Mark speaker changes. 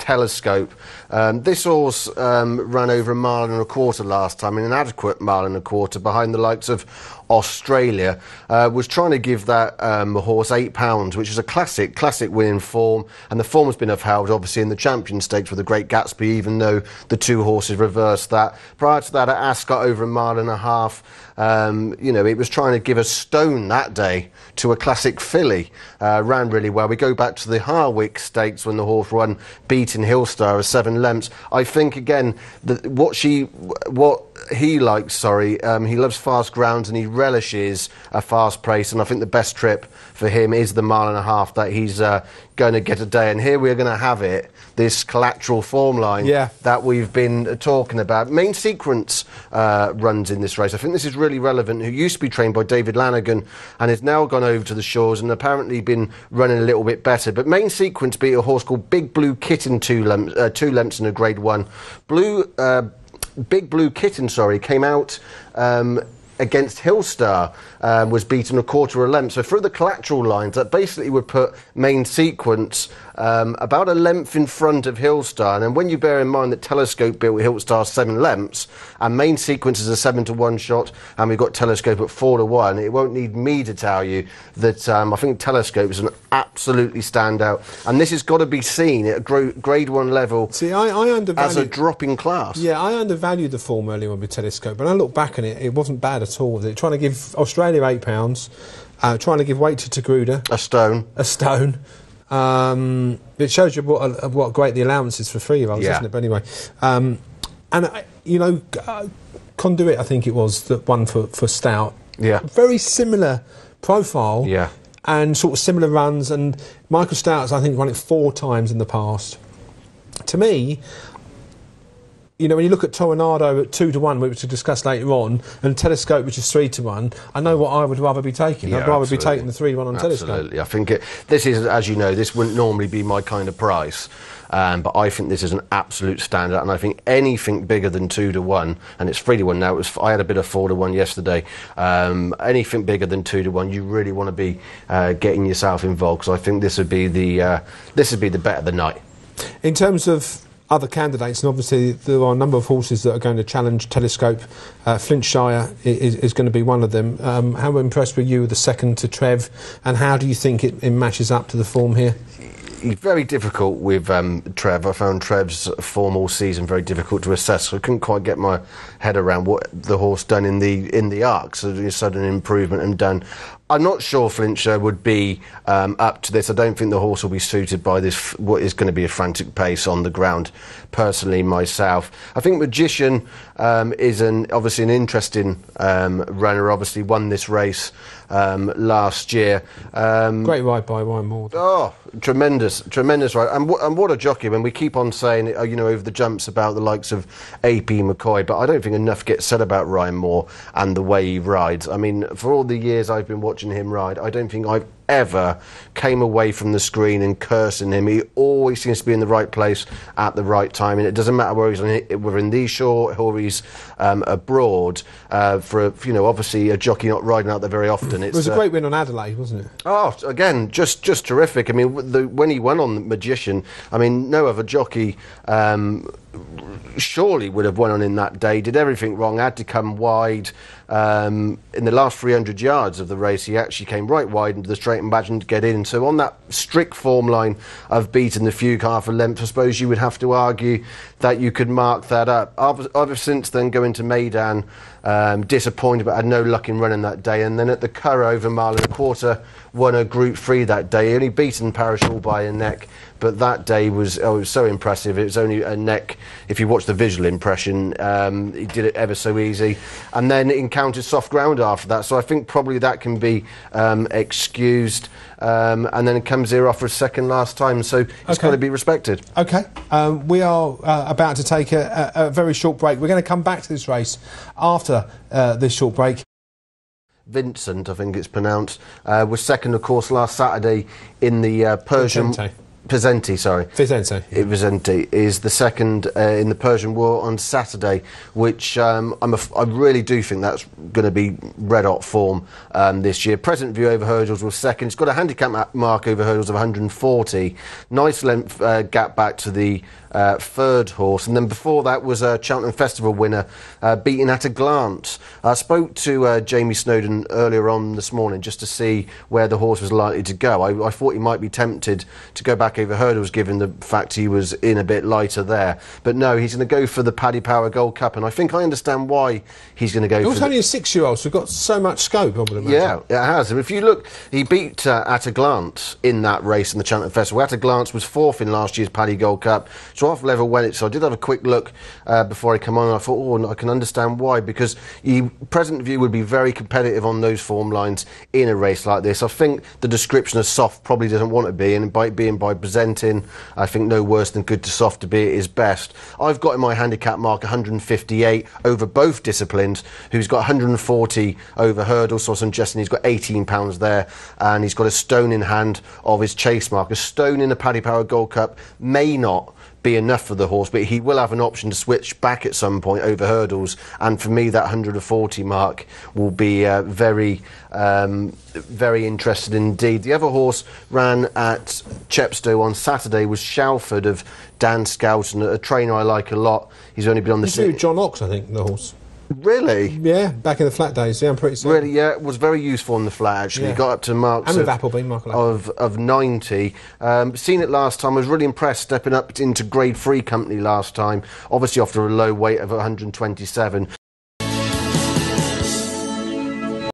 Speaker 1: Telescope. This horse ran over 1.25 miles last time, an inadequate 1.25 miles behind the likes of Australia. Was trying to give that horse £8, which is a classic winning form, and the form has been upheld obviously in the Champion Stakes with the Great Gatsby, even though the two horses reversed that. Prior to that at Ascot over 1.5 miles, it was trying to give a stone that day to a classic filly. Ran really well. We go back to the Harwick Stakes when the horse won, beating Hillstar as 7 lengths. I think again what he likes, he loves fast grounds and he relishes a fast pace, and I think the best trip for him is the 1.5 miles that he's going to get a day. And here we're going to have it, this collateral form line that we've been talking about. Main Sequence runs in this race. I think this is really relevant, who used to be trained by David Lanigan and has now gone over to the Shores and apparently been running a little bit better. But Main Sequence beat a horse called Big Blue Kitten 2 lengths in a Grade 1. Big Blue Kitten, came out against Hillstar, was beaten 1/4 length. So through the collateral lines, that basically would put Main Sequence about a length in front of Hillstar. And then when you bear in mind that Telescope built Hillstar 7 lengths, and Main Sequence is a 7-1 shot, and we've got Telescope at 4-1, it won't need me to tell you that I think Telescope is an absolutely standout. And this has got to be seen at a Grade 1 level.
Speaker 2: See, I undervalued,
Speaker 1: as a drop in class.
Speaker 2: Yeah, I undervalued the form earlier on with Telescope. When I look back on it, it wasn't bad at all. They're trying to give Australia £8, trying to give weight to Tagaruda.
Speaker 1: A stone.
Speaker 2: It shows you what great the allowance is for 3-year-olds, isn't it? But anyway, Conduit, I think it was, that won for Stout.
Speaker 1: Yeah.
Speaker 2: Very similar profile.
Speaker 1: Yeah.
Speaker 2: And sort of similar runs. And Michael Stout's, I think, run it 4 times in the past. To me, when you look at Toronado at 2-1, which we'll discuss later on, and Telescope, which is 3-1, I know what I would rather be taking.
Speaker 1: Yeah,
Speaker 2: I'd rather be taking the 3-1 on Telescope.
Speaker 1: Absolutely. I think this is, as you know, this wouldn't normally be my kind of price. But I think this is an absolute standout, and I think anything bigger than 2-1, and it's 3-1 now. I had a bit of 4-1 yesterday. Anything bigger than 2-1, you really want to be getting yourself involved, because I think this would be the bet of the night.
Speaker 2: In terms of other candidates, and obviously there are a number of horses that are going to challenge Telescope. Flintshire is going to be one of them. How impressed were you with the second to Trev, and how do you think it matches up to the form here?
Speaker 1: Very difficult with Trev. I found Trev's form all season very difficult to assess. So I couldn't quite get my head around what the horse done in the Arc. So a sudden improvement and done. I'm not sure Flintshire would be up to this. I don't think the horse will be suited by this, what is going to be a frantic pace on the ground, personally, myself. I think Magician is obviously an interesting runner, obviously won this race last year.
Speaker 2: Great ride by Ryan Moore.
Speaker 1: Oh, tremendous ride. And what a jockey. When we keep on saying, over the jumps about the likes of A.P. McCoy, but I don't think enough gets said about Ryan Moore and the way he rides. I mean, for all the years I've been watching him ride, I don't think I've ever came away from the screen and cursing him. He always seems to be in the right place at the right time, and it doesn't matter whether in these shore or he's abroad. For obviously a jockey not riding out there very often.
Speaker 2: It was a great win on Adelaide, wasn't it?
Speaker 1: Oh, again, just terrific. I mean, when he won on the Magician, I mean, no other jockey surely would have won on in that day. Did everything wrong, had to come wide. In the last 300 yards of the race, he actually came right wide into the straight and badge to get in. So on that strict form line of beating the Fugue half a length, I suppose you would have to argue that you could mark that up. I've since then going to Meydan, disappointed, but had no luck in running that day. And then at the Curragh over 1.25 miles, won a Group 3 that day. He only beaten Parish all by a neck. But that day was so impressive. It was only a neck. If you watch the visual impression, he did it ever so easy. And then encountered soft ground after that. So I think probably that can be excused. And then it comes here off for a second last time. So it's got to be respected.
Speaker 2: OK. We are about to take a very short break. We're going to come back to this race after this short break.
Speaker 1: Vincent, I think it's pronounced, was second, of course, last Saturday in the Persian... Pezenti, sorry.
Speaker 2: Vicente. Yeah.
Speaker 1: Vicente is the second in the Persian War on Saturday, which I really do think that's going to be red-hot form this year. Present View over hurdles was second. It's got a handicap mark over hurdles of 140. Nice length gap back to the third horse. And then before that was a Cheltenham Festival winner, beaten at a glance. I spoke to Jamie Snowden earlier on this morning just to see where the horse was likely to go. I thought he might be tempted to go back over hurdles given the fact he was in a bit lighter there. But no, he's going to go for the Paddy Power Gold Cup, and I think I understand why he's going to go for it.
Speaker 2: He's only a 6-year-old, so he's got so much scope, I would imagine.
Speaker 1: Yeah, it has. And if you look, he beat At a Glance in that race in the Cheltenham Festival. At a Glance was fourth in last year's Paddy Gold Cup, so off level went it. So I did have a quick look before I come on, and I thought, oh, I can understand why, because Present View would be very competitive on those form lines in a race like this. I think the description of soft probably doesn't want to be, and by presenting, I think no worse than good to soft to be at his best. I've got in my handicap mark 158 over both disciplines, who's got 140 over hurdles, so I'm suggesting he's got £18 there, and he's got a stone in hand of his chase mark. A stone in the Paddy Power Gold Cup may not be enough for the horse, but he will have an option to switch back at some point over hurdles, and for me that 140 mark will be very interested indeed. The other horse ran at Chepstow on Saturday was Shalford of Dan Scouten, a trainer I like a lot. He's only been on the
Speaker 2: He's John Ox, I think, the horse.
Speaker 1: Really?
Speaker 2: Yeah, back in the flat days. Yeah, I'm pretty certain.
Speaker 1: Really, yeah, it was very useful on the flat, actually.
Speaker 2: Yeah.
Speaker 1: Got up to marks
Speaker 2: and with Appleby,
Speaker 1: of 90. Seen it last time. I was really impressed stepping up into Grade 3 company last time, obviously after a low weight of 127.